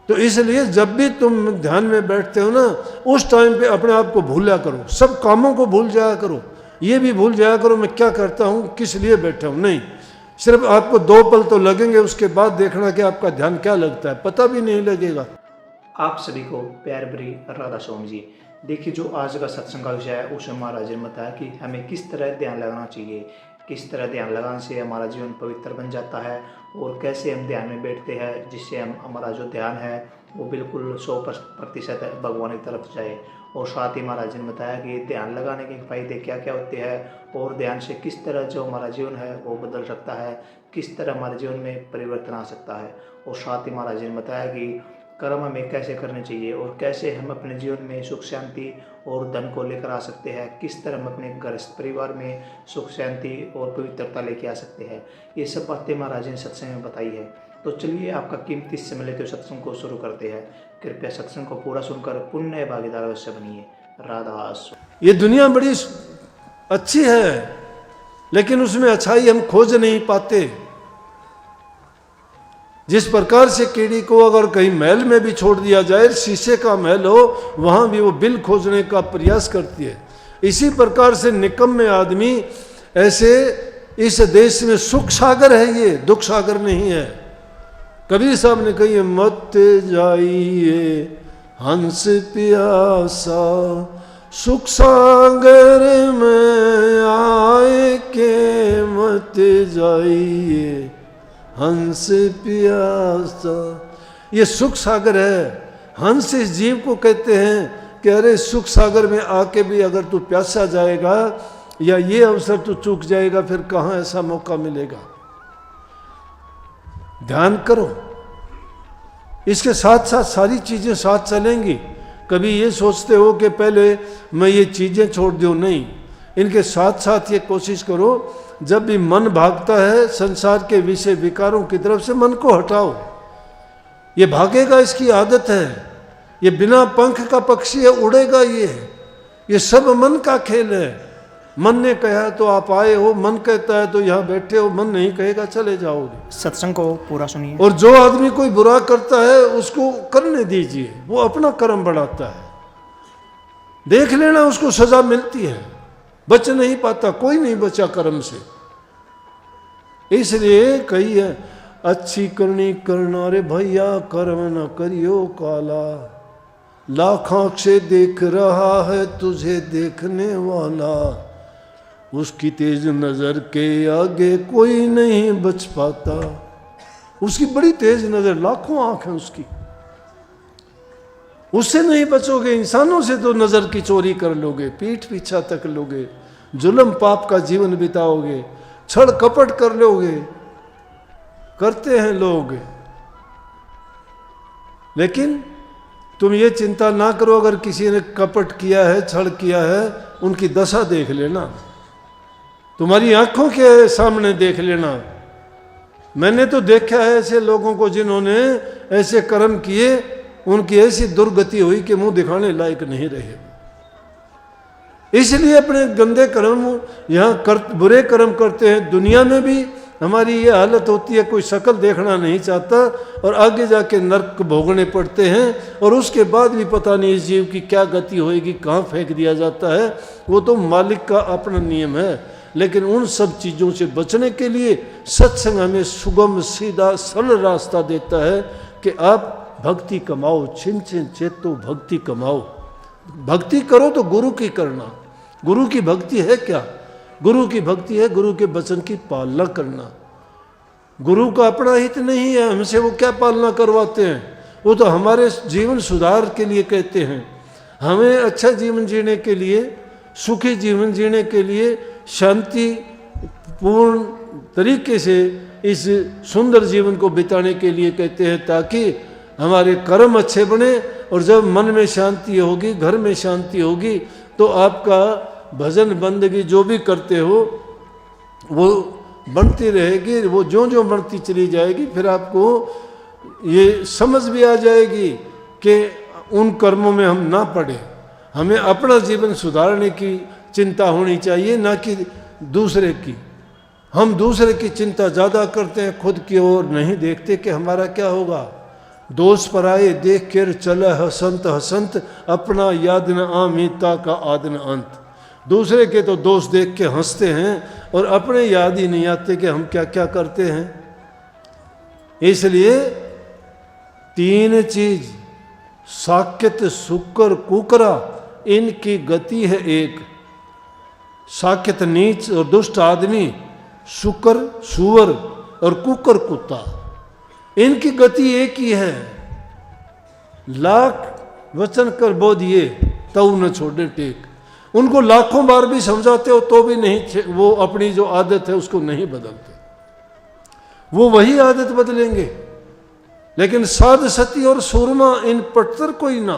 तो इसलिए जब भी तुम ध्यान में बैठते हो ना, उस टाइम पे अपने आप को भूला करो, सब कामों को भूल जाया करो, ये भी भूल जाया करो मैं क्या करता हूँ, किस लिए बैठा हूँ। नहीं, सिर्फ आपको 2 पल तो लगेंगे, उसके बाद देखना कि आपका ध्यान क्या लगता है, पता भी नहीं लगेगा। आप सभी को प्यार भरी राधा स्वामी जी। देखिए, जो आज का सत्संग का विषय है उसमें महाराज ने बताया कि हमें किस तरह ध्यान लगाना चाहिए, किस तरह ध्यान लगाने से हमारा जीवन पवित्र बन जाता है, और कैसे हम ध्यान में बैठते हैं जिससे हमारा जो ध्यान है वो बिल्कुल 100% भगवान की तरफ जाए। और साथ ही महाराज ने बताया कि ध्यान लगाने के फायदे क्या क्या होते हैं, और ध्यान से किस तरह जो हमारा जीवन है वो बदल सकता है, किस तरह हमारे जीवन में परिवर्तन आ सकता है। और साथ ही महाराज ने बताया कि कर्म हमें कैसे करने चाहिए, और कैसे हम अपने जीवन में सुख शांति और धन को लेकर आ सकते हैं, किस तरह हम अपने गृहस्थ परिवार में सुख शांति और पवित्रता लेके आ सकते हैं। ये सब बातें महाराज ने सत्संग में बताई है। तो चलिए आपका कीमती समय लेते हुए सत्संग को शुरू करते हैं। कृपया सत्संग को पूरा सुनकर पुण्य भागीदार अवश्य बनिए। राधा। ये दुनिया बड़ी अच्छी है, लेकिन उसमें अच्छाई हम खोज नहीं पाते। जिस प्रकार से कीड़ी को अगर कहीं महल में भी छोड़ दिया जाए, शीशे का महल हो, वहां भी वो बिल खोजने का प्रयास करती है। इसी प्रकार से निकम्मे आदमी ऐसे इस देश में सुख सागर है, ये दुख सागर नहीं है। कबीर साहब ने कही, मत जाइए हंस प्यासा, सुख सागर में आए के मत जाइए हंस प्यासा। ये सुख सागर है। हंस इस जीव को कहते हैं कि अरे सुख सागर में आके भी अगर तू प्यासा जाएगा या ये अवसर तू चूक जाएगा, फिर कहाँ ऐसा मौका मिलेगा। ध्यान करो, इसके साथ साथ सारी चीजें साथ चलेंगी। कभी ये सोचते हो कि पहले मैं ये चीजें छोड़ दूं, नहीं, इनके साथ साथ ये कोशिश करो, जब भी मन भागता है संसार के विषय विकारों की तरफ से, मन को हटाओ। ये भागेगा, इसकी आदत है। ये बिना पंख का पक्षी है, उड़ेगा। ये सब मन का खेल है। मन ने कहा तो आप आए हो, मन कहता है तो यहाँ बैठे हो, मन नहीं कहेगा चले जाओगे। सत्संग को पूरा सुनिए। और जो आदमी कोई बुरा करता है उसको करने दीजिए, वो अपना कर्म बढ़ाता है। देख लेना, उसको सजा मिलती है, बच नहीं पाता, कोई नहीं बचा कर्म से। इसलिए कही है, अच्छी करनी करना रे भैया, कर्म न करियो काला, लाख आंख से देख रहा है तुझे देखने वाला, उसकी तेज नजर के आगे कोई नहीं बच पाता। उसकी बड़ी तेज नजर, लाखों आंख है उसकी, उससे नहीं बचोगे। इंसानों से तो नजर की चोरी कर लोगे, पीठ पीछा तक लोगे, जुल्म पाप का जीवन बिताओगे, छल कपट कर लोगे, करते हैं लोग। लेकिन तुम ये चिंता ना करो, अगर किसी ने कपट किया है, छल किया है, उनकी दशा देख लेना, तुम्हारी आंखों के सामने देख लेना। मैंने तो देखा है ऐसे लोगों को जिन्होंने ऐसे कर्म किए, उनकी ऐसी दुर्गति हुई कि मुंह दिखाने लायक नहीं रहे। इसलिए अपने गंदे कर्म यहाँ बुरे कर्म करते हैं। दुनिया में भी हमारी ये हालत होती है, कोई शक्ल देखना नहीं चाहता और आगे जाके नरक भोगने पड़ते हैं, और उसके बाद भी पता नहीं इस जीव की क्या गति होएगी, कहाँ फेंक दिया जाता है। वो तो मालिक का अपना नियम है। लेकिन उन सब चीज़ों से बचने के लिए सत्संग हमें सुगम सीधा सरल रास्ता देता है कि आप भक्ति कमाओ, छिन छिन चेतो भक्ति कमाओ। भक्ति करो तो गुरु की करना। गुरु की भक्ति है क्या? गुरु की भक्ति है गुरु के वचन की पालना करना। गुरु का अपना हित नहीं है, हमसे वो क्या पालना करवाते हैं, वो तो हमारे जीवन सुधार के लिए कहते हैं। हमें अच्छा जीवन जीने के लिए, सुखी जीवन जीने के लिए, शांति पूर्ण तरीके से इस सुंदर जीवन को बिताने के लिए कहते हैं, ताकि हमारे कर्म अच्छे बने। और जब मन में शांति होगी, घर में शांति होगी, तो आपका भजन बंदगी जो भी करते हो वो बढ़ती रहेगी। वो जो जो बढ़ती चली जाएगी, फिर आपको ये समझ भी आ जाएगी कि उन कर्मों में हम ना पड़े। हमें अपना जीवन सुधारने की चिंता होनी चाहिए, ना कि दूसरे की। हम दूसरे की चिंता ज़्यादा करते हैं, खुद की ओर नहीं देखते कि हमारा क्या होगा। दोष पराये देख कर चल हसंत हसंत, अपना याद न आमीता का आद न अंत। दूसरे के तो दोष देख के हंसते हैं और अपने याद ही नहीं आते कि हम क्या क्या करते हैं। इसलिए तीन चीज, साकेत शुक्र कुकरा, इनकी गति है एक। साकेत नीच और दुष्ट आदमी, शुक्र सुअर और कुकर कुत्ता, इनकी गति एक ही है। लाख वचन कर बोध ये तऊ न छोड़े टेक। उनको लाखों बार भी समझाते हो तो भी नहीं, वो अपनी जो आदत है उसको नहीं बदलते। वो वही आदत बदलेंगे। लेकिन साध सती और सूरमा, इन पट्टर कोई ना।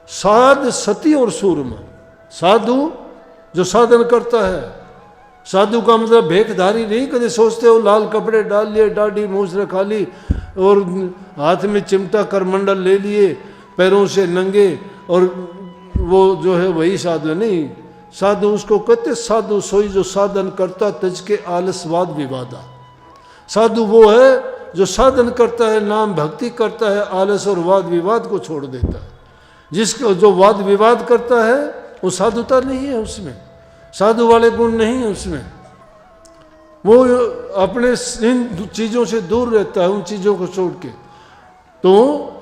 साध सती और सूरमा, साधु जो साधन करता है। साधु का मतलब भेखधारी नहीं। कभी सोचते हो लाल कपड़े डाल लिए, दाढ़ी मूछ रखा ली और हाथ में चिमटा करमंडल ले लिए, पैरों से नंगे, और वो जो है वही साधु नहीं। साधु उसको कहते, साधु सोई जो साधन करता तज के आलसवाद विवादा। साधु वो है जो साधन करता है, नाम भक्ति करता है, आलस और वाद विवाद को छोड़ देता है। जिसको जो वाद विवाद करता है वो साधुता नहीं है, उसमें साधु वाले गुण नहीं है उसमें। वो अपने इन चीज़ों से दूर रहता है, उन चीज़ों को छोड़ के। तो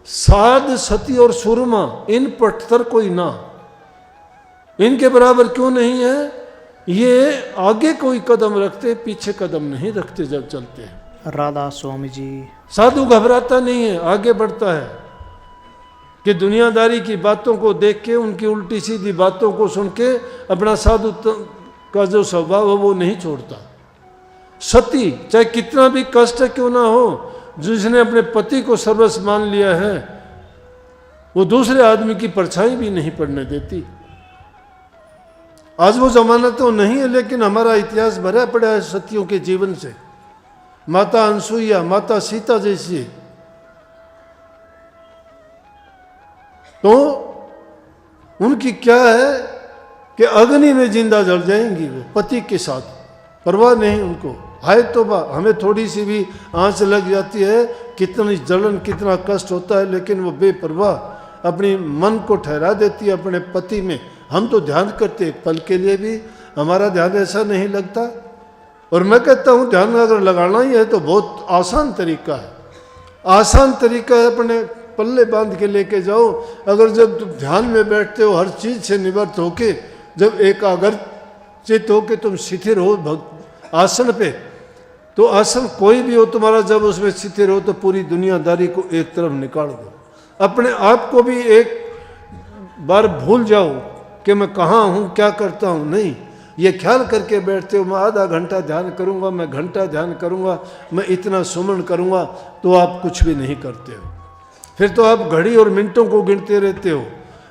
साध सती और सुरमा, इन पटतर कोई ना। इनके बराबर क्यों नहीं है? ये आगे कोई कदम रखते, पीछे कदम नहीं रखते जब चलते हैं। राधा स्वामी जी। साधु घबराता नहीं है, आगे बढ़ता है कि दुनियादारी की बातों को देख के, उनकी उल्टी सीधी बातों को सुन के अपना साधु का जो स्वभाव है वो नहीं छोड़ता। सती, चाहे कितना भी कष्ट क्यों ना हो, जिसने अपने पति को सर्वस्व मान लिया है, वो दूसरे आदमी की परछाई भी नहीं पड़ने देती। आज वो जमाना तो नहीं है, लेकिन हमारा इतिहास भरा पड़ा है सतियों के जीवन से। माता अनसुईया, माता सीता जैसी। तो उनकी क्या है कि अग्नि में जिंदा जल जाएंगी वो पति के साथ, परवाह नहीं उनको। हाय तौबा, हमें थोड़ी सी भी आंच लग जाती है, कितनी जलन, कितना कष्ट होता है, लेकिन वो बेपरवाह अपनी मन को ठहरा देती है अपने पति में। हम तो ध्यान करते एक पल के लिए भी हमारा ध्यान ऐसा नहीं लगता। और मैं कहता हूँ ध्यान अगर लगाना ही है तो बहुत आसान तरीका है। आसान तरीका है, अपने पल्ले बांध के लेके जाओ। अगर जब तुम ध्यान में बैठते हो, हर चीज़ से निवृत्त होके, जब एकाग्रचित होके तुम शिथिर हो आसन पे, तो आसन कोई भी हो तुम्हारा, जब उसमें शिथिर हो तो पूरी दुनियादारी को एक तरफ निकाल दो। अपने आप को भी एक बार भूल जाओ कि मैं कहाँ हूँ, क्या करता हूँ। नहीं, ये ख्याल करके बैठते हो मैं आधा घंटा ध्यान करूँगा, मैं घंटा ध्यान करूँगा, मैं इतना सुमन करूँगा, तो आप कुछ भी नहीं करते हो। फिर तो आप घड़ी और मिनटों को गिनते रहते हो,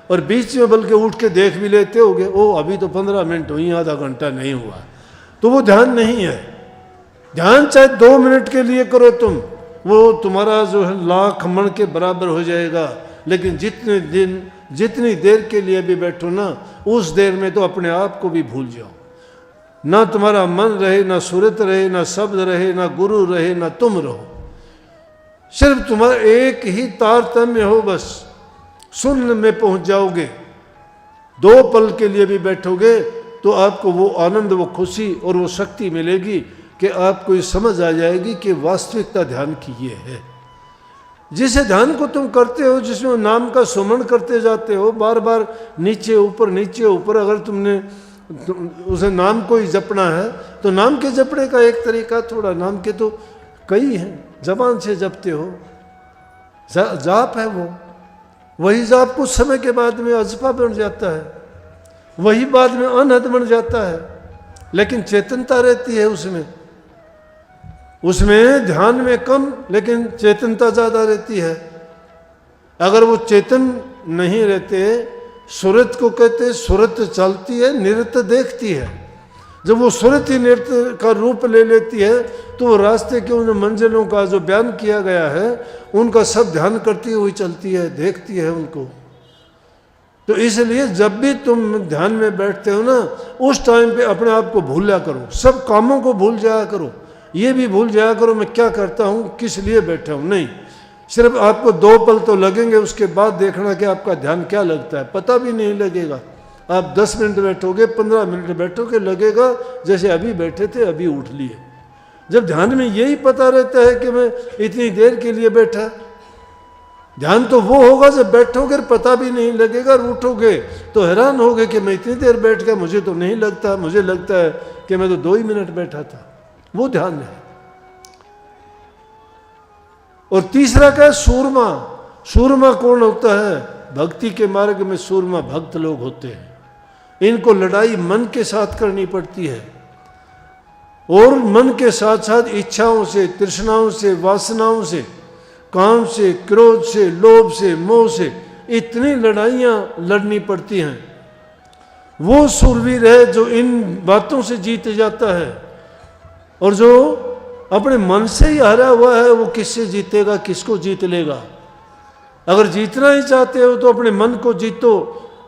और बीच में बल्कि उठ के देख भी लेते होगे, ओ अभी तो 15 मिनट हुई, आधा घंटा नहीं हुआ। तो वो ध्यान नहीं है। ध्यान चाहे 2 मिनट के लिए करो तुम, वो तुम्हारा जो है लाख मन के बराबर हो जाएगा। लेकिन जितनी देर के लिए भी बैठो ना, उस देर में तो अपने आप को भी भूल जाओ। ना तुम्हारा मन रहे, ना सूरत रहे, ना शब्द रहे, ना गुरु रहे, ना तुम रहो। सिर्फ तुम्हारा एक ही तारतम्य हो, बस शून्य में पहुंच जाओगे। 2 पल के लिए भी बैठोगे तो आपको वो आनंद, वो खुशी और वो शक्ति मिलेगी कि आपको ये समझ आ जाएगी कि वास्तविकता ध्यान की ये है। जिसे ध्यान को तुम करते हो, जिसमें नाम का सुमन करते जाते हो, बार बार नीचे ऊपर नीचे ऊपर, अगर तुमने उसे नाम को ही जपना है तो नाम के जपने का एक तरीका थोड़ा, नाम के तो कई हैं, जबान से जपते हो, जाप है वो। वही जाप कुछ समय के बाद में अजपा बन जाता है, वही बाद में अनहद बन जाता है, लेकिन चेतनता रहती है उसमें। उसमें ध्यान में कम, लेकिन चेतनता ज़्यादा रहती है। अगर वो चेतन नहीं रहते, सुरत को कहते, सुरत चलती है, नृत्य देखती है। जब वो सुरत ही नृत्य का रूप ले लेती है तो वो रास्ते के उन मंजिलों का जो बयान किया गया है उनका सब ध्यान करती हुई चलती है, देखती है उनको। तो इसलिए जब भी तुम ध्यान में बैठते हो ना, उस टाइम पे अपने आप को भूला करो, सब कामों को भूल जाया करो। ये भी भूल जाया करो मैं क्या करता हूँ, किस लिए बैठा हूँ। नहीं, सिर्फ आपको 2 पल तो लगेंगे, उसके बाद देखना कि आपका ध्यान क्या लगता है, पता भी नहीं लगेगा। आप 10 मिनट बैठोगे, 15 मिनट बैठोगे, लगेगा जैसे अभी बैठे थे, अभी उठ लिए। जब ध्यान में यही पता रहता है कि मैं इतनी देर के लिए बैठा, ध्यान तो वो होगा जब बैठोगे पता भी नहीं लगेगा, उठोगे तो हैरान होगे कि मैं इतनी देर बैठ गया, मुझे तो नहीं लगता, मुझे लगता है कि मैं तो 2 ही मिनट बैठा था। वो ध्यान है। और तीसरा क्या है? सूरमा। सूरमा कौन होता है? भक्ति के मार्ग में सूरमा भक्त लोग होते हैं। इनको लड़ाई मन के साथ करनी पड़ती है, और मन के साथ साथ इच्छाओं से, तृष्णाओं से, वासनाओं से, काम से, क्रोध से, लोभ से, मोह से, इतनी लड़ाइयाँ लड़नी पड़ती हैं। वो सूरवीर है जो इन बातों से जीत जाता है, और जो अपने मन से ही हारा हुआ है वो किससे जीतेगा, किसको जीत लेगा? अगर जीतना ही चाहते हो तो अपने मन को जीतो,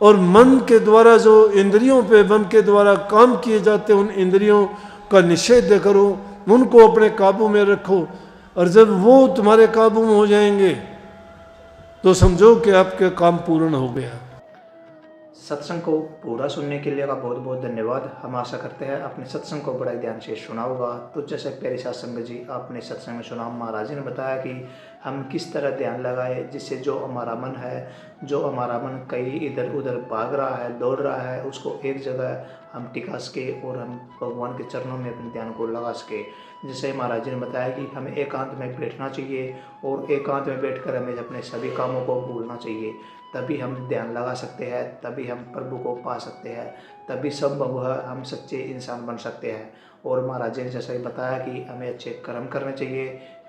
और मन के द्वारा जो इंद्रियों पे, मन के द्वारा काम किए जाते हैं, उन इंद्रियों का निषेध करो, उनको अपने काबू में रखो। और जब वो तुम्हारे काबू में हो जाएंगे तो समझो कि आपका काम पूर्ण हो गया। सत्संग को पूरा सुनने के लिए का बहुत बहुत धन्यवाद। हम आशा करते हैं आपने सत्संग को बड़ा ध्यान से सुना होगा। तो जैसे प्यारे साथ संगत जी, आपने सत्संग में सुना, महाराज जी ने बताया कि हम किस तरह ध्यान लगाए जिससे जो हमारा मन है, जो हमारा मन कहीं इधर उधर भाग रहा है, दौड़ रहा है, उसको एक जगह हम टिका सके और हम भगवान के चरणों में अपने ध्यान को लगा सके। जैसे महाराज जी ने बताया कि हमें एकांत में बैठना चाहिए, और एकांत में बैठकर हमें अपने सभी कामों को भूलना चाहिए। तभी हम ध्यान लगा सकते हैं, तभी हम प्रभु को पा सकते हैं, तभी संभव है हम सच्चे इंसान बन सकते हैं। और महाराज जी ने जैसा ही बताया कि हमें अच्छे कर्म करने चाहिए,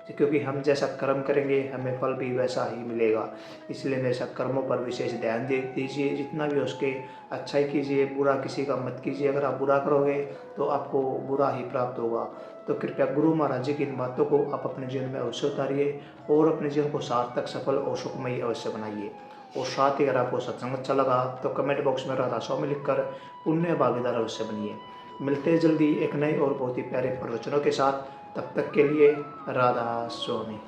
क्योंकि हम जैसा कर्म करेंगे हमें फल भी वैसा ही मिलेगा। इसलिए मेरे साथ कर्मों पर विशेष ध्यान दीजिए, जितना भी हो सके अच्छा ही कीजिए, बुरा किसी का मत कीजिए। अगर आप बुरा करोगे तो आपको बुरा ही प्राप्त होगा। तो कृपया गुरु महाराज जी की इन बातों को आप अपने जीवन में अवश्य उतारिए, और अपने जीवन को सार्थक, सफल और सुखमयी अवश्य बनाइए। और साथ ही अगर आपको सत्संग अच्छा लगा तो कमेंट बॉक्स में राधा स्वामी लिखकर पुण्य भागीदार अवश्य बनिए। मिलते हैं जल्दी एक नए और बहुत ही प्यारे प्रवचनों के साथ। तब तक के लिए राधा स्वामी।